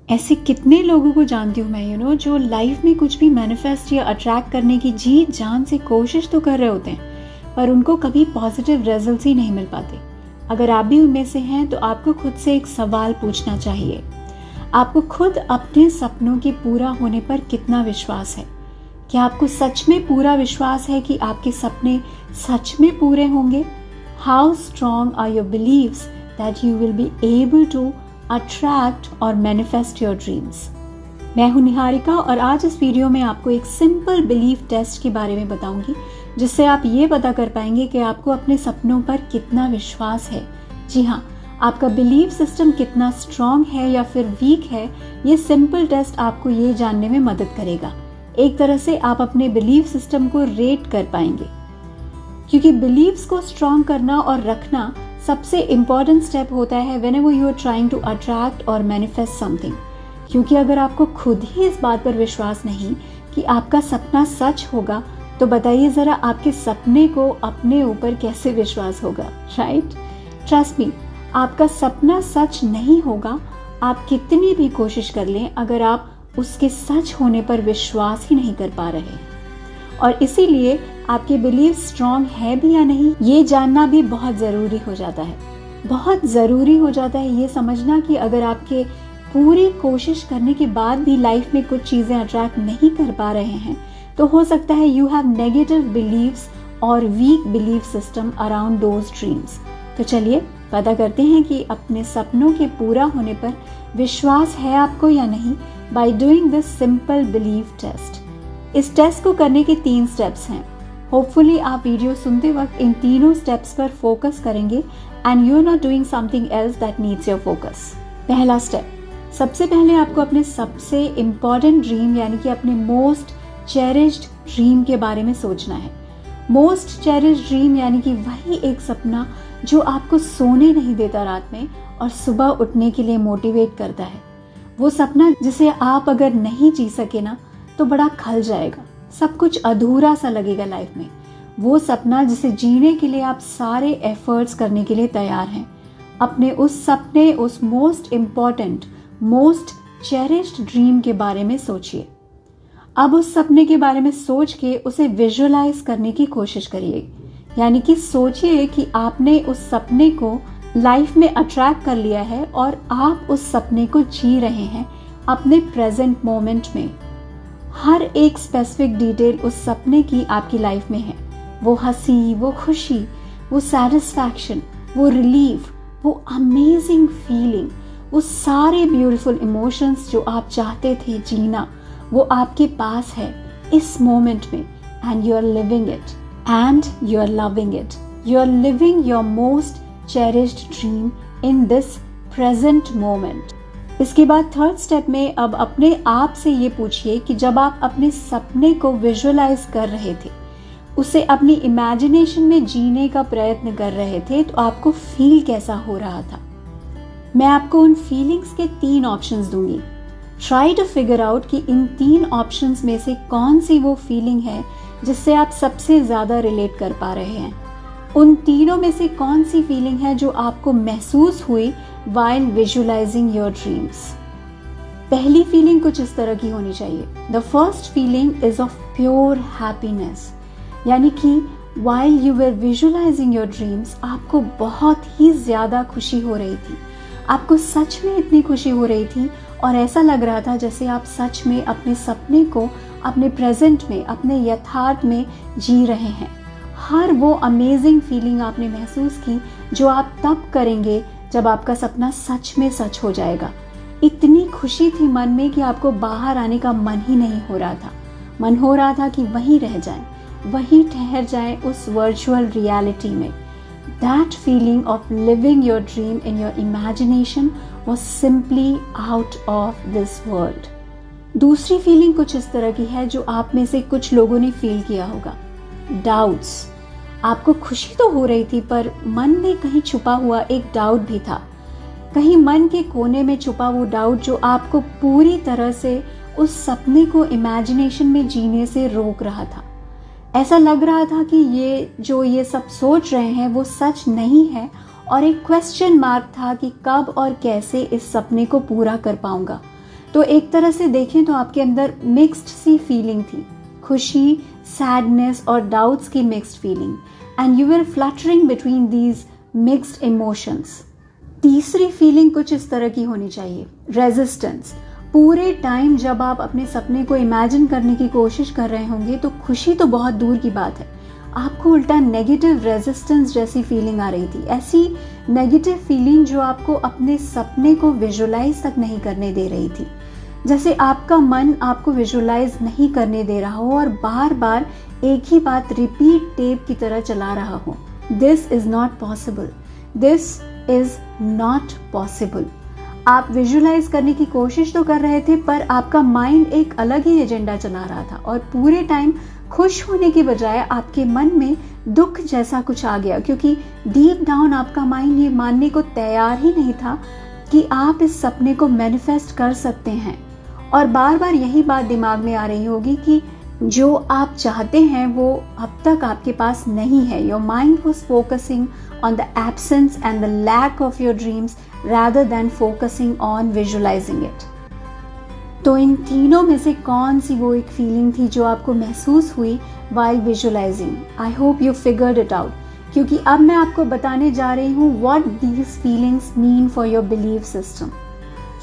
ऐसे कितने लोगों को जानती हूँ मैं जो लाइफ में कुछ भी मैनिफेस्ट या अट्रैक्ट करने की जी जान से कोशिश तो कर रहे होते हैं, पर उनको कभी पॉजिटिव रिजल्ट्स ही नहीं मिल पाते। अगर आप भी उनमें से हैं तो आपको खुद से एक सवाल पूछना चाहिए। आपको खुद अपने सपनों के पूरा होने पर कितना विश्वास है? क्या आपको सच में पूरा विश्वास है कि आपके सपने सच में पूरे होंगे? How strong are your beliefs that you will be able to attract और मैनिफेस्ट योर ड्रीम्स। मैं हूं निहारिका और आज इस वीडियो में आपको एक सिंपल बिलीफ टेस्ट के बारे में बताऊंगी, जिससे आप ये पता कर पाएंगे कि आपको अपने सपनों पर कितना विश्वास है। जी हाँ, आपका बिलीफ सिस्टम कितना स्ट्रॉन्ग है या फिर वीक है। ये सिंपल टेस्ट आपको ये जानने में मदद करेगा। एक तरह से आप अपने बिलीफ सिस्टम को रेट कर पाएंगे, क्योंकि बिलीव्स को स्ट्रॉन्ग करना और रखना सबसे इम्पॉर्टेंट स्टेप होता है whenever you are trying to attract और मैनिफेस्ट समथिंग। क्योंकि अगर आपको खुद ही इस बात पर विश्वास नहीं कि आपका सपना सच होगा, तो बताइए जरा आपके सपने को अपने ऊपर कैसे विश्वास होगा, राइट? ट्रस्ट मी, आपका सपना सच नहीं होगा। आप कितनी भी कोशिश कर लें, अगर आप उसके सच होने पर विश्वास ही नहीं कर पा रहे, और इसीलिए आपके बिलीफ स्ट्रॉन्ग है भी या नहीं, ये जानना भी बहुत ज़रूरी हो जाता है। बहुत ज़रूरी हो जाता है ये समझना कि अगर आपके पूरी कोशिश करने के बाद भी लाइफ में कुछ चीज़ें अट्रैक्ट नहीं कर पा रहे हैं, तो हो सकता है यू हैव नेगेटिव बिलीव्स और week belief system around those dreams. तो चलिए पता करते हैं कि अपने सपनों के पूरा होने पर विश्वास है आपको या नहीं, by doing this simple belief test. इस टेस्ट को करने के 3 स्टेप्स हैं। होपफुली आप वीडियो सुनते वक्त इन तीनों स्टेप्स पर फोकस करेंगे and you are not doing something else that needs your focus. पहला स्टेप, सबसे पहले आपको अपने सबसे इम्पॉर्टेंट ड्रीम यानी कि अपने मोस्ट चेरिश्ड ड्रीम के बारे में सोचना है। मोस्ट चेरिश्ड ड्रीम यानी कि वही एक सपना जो आपको सोने नहीं देता रात में और सुबह उठने के लिए मोटिवेट करता है। वो सपना जिसे आप अगर नहीं जी सके ना, तो बड़ा खल जाएगा, सब कुछ अधूरा सा लगेगा लाइफ में। वो सपना जिसे जीने के लिए आप सारे एफर्ट्स करने के लिए तैयार हैं। अपने उस सपने, उस most important, most cherished dream के बारे में सोचिए। अब उस सपने के बारे में सोच के उसे विजुअलाइज करने की कोशिश करिए, यानी कि सोचिए कि आपने उस सपने को लाइफ में अट्रैक्ट कर लिया है और आप उस सपने को जी रहे हैं अपने प्रेजेंट मोमेंट में। हर एक स्पेसिफिक डिटेल उस सपने की आपकी लाइफ में है। वो हंसी, वो खुशी, वो सैटिस्फैक्शन, वो रिलीफ, वो अमेजिंग फीलिंग, वो सारे ब्यूटीफुल इमोशंस जो आप चाहते थे जीना, वो आपके पास है इस मोमेंट में। And you are living it and you are loving it. You are living your most cherished dream in this present moment. इसके बाद थर्ड स्टेप में अब अपने आप से ये पूछिए कि जब आप अपने सपने को विजुअलाइज कर रहे थे, उसे अपनी इमेजिनेशन में जीने का प्रयत्न कर रहे थे, तो आपको फील कैसा हो रहा था। मैं आपको उन फीलिंग्स के 3 ऑप्शंस दूंगी। ट्राई टू फिगर आउट कि इन 3 ऑप्शंस में से कौन सी वो फीलिंग है जिससे आप सबसे ज्यादा रिलेट कर पा रहे हैं। उन तीनों में से कौन सी फीलिंग है जो आपको महसूस हुई while visualizing your dreams। पहली फीलिंग कुछ इस तरह की होनी चाहिए। The first feeling is of pure happiness, यानी कि while you were visualizing your dreams, आपको बहुत ही ज्यादा खुशी हो रही थी। आपको सच में इतनी खुशी हो रही थी और ऐसा लग रहा था जैसे आप सच में अपने सपने को अपने प्रेजेंट में, अपने यथार्थ में जी रहे हैं। हर वो अमेजिंग फीलिंग आपने महसूस की जो आप तब करेंगे जब आपका सपना सच में सच हो जाएगा। इतनी खुशी थी मन में कि आपको बाहर आने का मन ही नहीं हो रहा था। मन हो रहा था कि वहीं रह जाएं, वहीं ठहर जाएं उस वर्चुअल रियलिटी में। That feeling of living your dream in your imagination was simply out of this world. दूसरी फीलिंग कुछ इस तरह की है जो आप में से कुछ लोगों ने फील किया होगा। डाउट्स। आपको खुशी तो हो रही थी, पर मन में कहीं छुपा हुआ एक डाउट भी था। कहीं मन के कोने में छुपा वो डाउट जो आपको पूरी तरह से उस सपने को इमेजिनेशन में जीने से रोक रहा था। ऐसा लग रहा था कि ये सब सोच रहे हैं वो सच नहीं है, और एक क्वेश्चन मार्क था कि कब और कैसे इस सपने को पूरा कर पाऊंगा। तो एक तरह से देखें तो आपके अंदर मिक्स्ड सी फीलिंग थी, खुशी, सैडनेस और डाउट्स की mixed feeling, and you were fluttering between these mixed emotions. तीसरी फीलिंग कुछ इस तरह की होनी चाहिए, रेजिस्टेंस। पूरे टाइम जब आप अपने सपने को इमेजिन करने की कोशिश कर रहे होंगे तो खुशी तो बहुत दूर की बात है, आपको उल्टा नेगेटिव रेजिस्टेंस जैसी फीलिंग आ रही थी। ऐसी नेगेटिव फीलिंग जो आपको अपने सपने को विजुलाइज तक नहीं करने दे रही थी, जैसे आपका मन आपको विजुलाइज नहीं करने दे रहा हो और बार बार एक ही बात रिपीट टेप की तरह चला रहा हो। This is not possible, this is not possible. आप विजुलाइज करने की कोशिश तो कर रहे थे पर आपका माइंड एक अलग ही एजेंडा चला रहा था और पूरे टाइम खुश होने के बजाय आपके मन में दुख जैसा कुछ आ गया, क्योंकि डीप डाउन आपका माइंड ये मानने को तैयार ही नहीं था कि आप इस सपने को मैनिफेस्ट कर सकते हैं। और बार बार यही बात दिमाग में आ रही होगी कि जो आप चाहते हैं वो अब तक आपके पास नहीं है। Your mind was focusing on the absence and the lack of your dreams rather than focusing on visualizing it। तो इन तीनों में से कौन सी वो एक फीलिंग थी जो आपको महसूस हुई while visualizing? I hope you figured it out, क्योंकि अब मैं आपको बताने जा रही हूँ what these feelings mean for your belief system।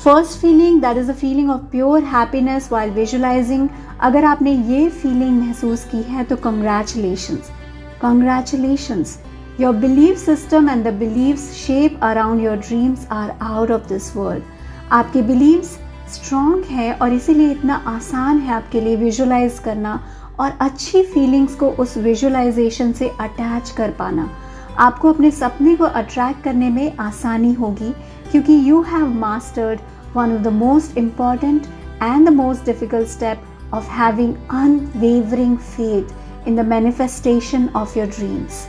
First feeling, that is a feeling of pure happiness while visualizing। अगर आपने ये फीलिंग महसूस की है तो congratulations, congratulations। Your belief system and the beliefs shape around your dreams are out of this world। आपके beliefs strong है और इसीलिए इतना आसान है आपके लिए visualize करना और अच्छी feelings को उस visualization से attach कर पाना। आपको अपने सपने को attract करने में आसानी होगी क्योंकि you have mastered one of the most important and the most difficult step of having unwavering faith in the manifestation of your dreams।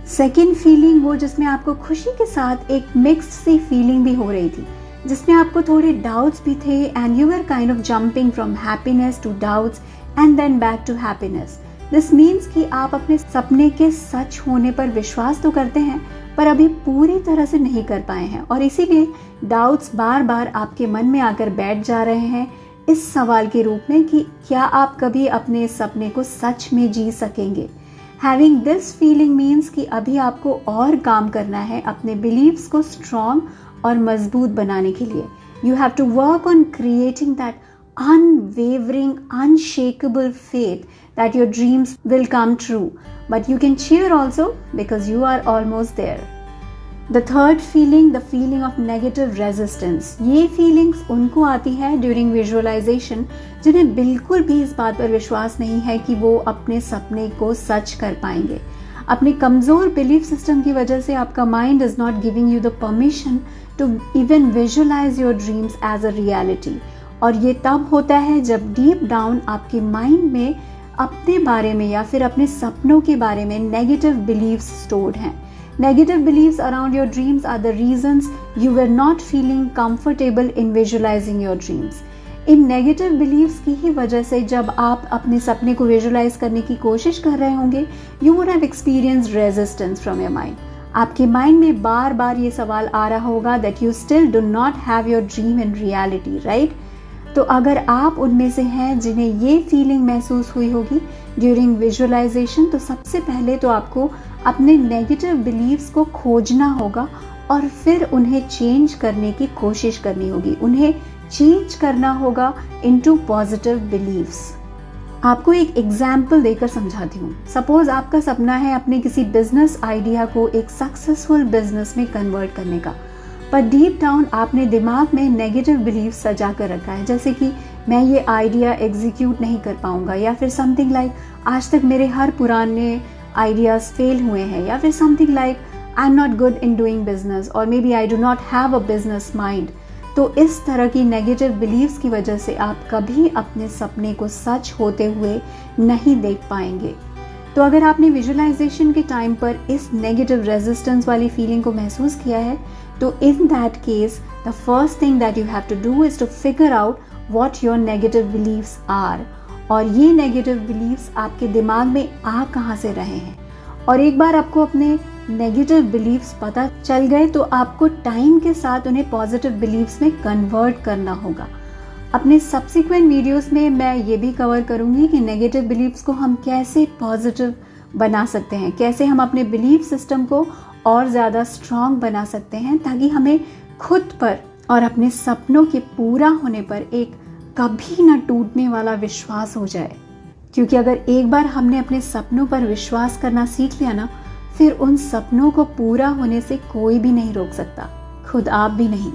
Second feeling, वो जिसमें आपको खुशी के साथ एक मिक्स्ड सी फीलिंग भी हो रही थी, जिसमें आपको थोड़े डाउट्स भी थे and you were kind of jumping from happiness to doubts and then back to happiness. This means कि आप अपने सपने के सच होने पर विश्वास तो करते हैं पर अभी पूरी तरह से नहीं कर पाए हैं और इसीलिए डाउट्स बार बार आपके मन में आकर बैठ जा रहे हैं इस सवाल के रूप में कि क्या आप कभी अपने सपने को सच में जी सकेंगे। Having this feeling means कि अभी आपको और काम करना है अपने beliefs को strong और मजबूत बनाने के लिए। You have to work on creating that unwavering, unshakable faith that your dreams will come true. But you can cheer also because you are almost there। The third feeling, the feeling of negative resistance। ये feelings उनको आती है during visualization जिन्हें बिल्कुल भी इस बात पर विश्वास नहीं है कि वो अपने सपने को सच कर पाएंगे। अपने कमज़ोर बिलीफ सिस्टम की वजह से आपका mind is not giving you the permission to even visualise your dreams as a reality. और ये तब होता है जब डीप डाउन आपके माइंड में अपने बारे में या फिर अपने सपनों के बारे में नेगेटिव बिलीव्स स्टोर्ड हैं। Negative beliefs around your dreams are the reasons you were not feeling comfortable in visualizing your dreams। इन नेगेटिव बिलीव्स की ही वजह से जब आप अपने सपने को विजुलाइज करने की कोशिश कर रहे होंगे you would have experienced resistance from your mind. आपके माइंड में बार बार ये सवाल आ रहा होगा that you still do not have your dream in reality, right? तो अगर आप उनमें से हैं जिन्हें ये फीलिंग महसूस हुई होगी ड्यूरिंग विजुअलाइजेशन, तो सबसे पहले तो आपको अपने नेगेटिव बिलीव्स को खोजना होगा और फिर उन्हें चेंज करने की कोशिश करनी होगी, उन्हें चेंज करना होगा इनटू पॉजिटिव बिलीव्स। आपको एक एग्जाम्पल देकर समझाती हूँ। सपोज आपका सपना है अपने किसी बिजनेस आइडिया को एक सक्सेसफुल बिजनेस में कन्वर्ट करने का, पर डीप डाउन आपने दिमाग में नेगेटिव बिलीव सजा कर रखा है, जैसे कि मैं ये आइडिया एग्जीक्यूट नहीं कर पाऊंगा, या फिर समथिंग लाइक आज तक मेरे हर पुराने आइडियाज फेल हुए हैं, या फिर something like I am not good in doing business और may be I do not have a business mind. तो इस तरह की नेगेटिव बिलीव्स की वजह से आप कभी अपने सपने को सच होते हुए नहीं देख पाएंगे। तो अगर आपने विजुअलाइजेशन के टाइम पर इस नेगेटिव रेजिस्टेंस वाली फीलिंग को महसूस किया है, तो in that case the first thing that you have to do is to figure out what your negative beliefs are. और ये नेगेटिव बिलीव्स आपके दिमाग में आ कहाँ से रहे हैं। और एक बार आपको अपने नेगेटिव बिलीव्स पता चल गए तो आपको टाइम के साथ उन्हें पॉजिटिव बिलीव्स में कन्वर्ट करना होगा। अपने सब्सिक्वेंट वीडियोस में मैं ये भी कवर करूंगी कि नेगेटिव बिलीव्स को हम कैसे पॉजिटिव बना सकते हैं, कैसे हम अपने बिलीफ सिस्टम को और ज़्यादा स्ट्रॉन्ग बना सकते हैं, ताकि हमें खुद पर और अपने सपनों के पूरा होने पर एक कभी ना टूटने वाला विश्वास हो जाए। क्योंकि अगर एक बार हमने अपने सपनों पर विश्वास करना सीख लिया ना, फिर उन सपनों को पूरा होने से कोई भी नहीं रोक सकता, खुद आप भी नहीं।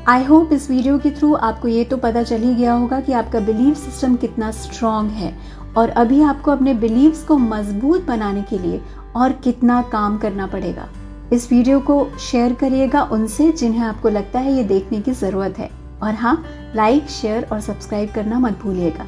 आई होप इस वीडियो के थ्रू आपको ये तो पता चल ही गया होगा कि आपका बिलीफ सिस्टम कितना स्ट्रॉन्ग है और अभी आपको अपने बिलीव्स को मजबूत बनाने के लिए और कितना काम करना पड़ेगा। इस वीडियो को शेयर करिएगा उनसे जिन्हें आपको लगता है ये देखने की ज़रूरत है। और हाँ, लाइक, शेयर और सब्सक्राइब करना मत भूलिएगा।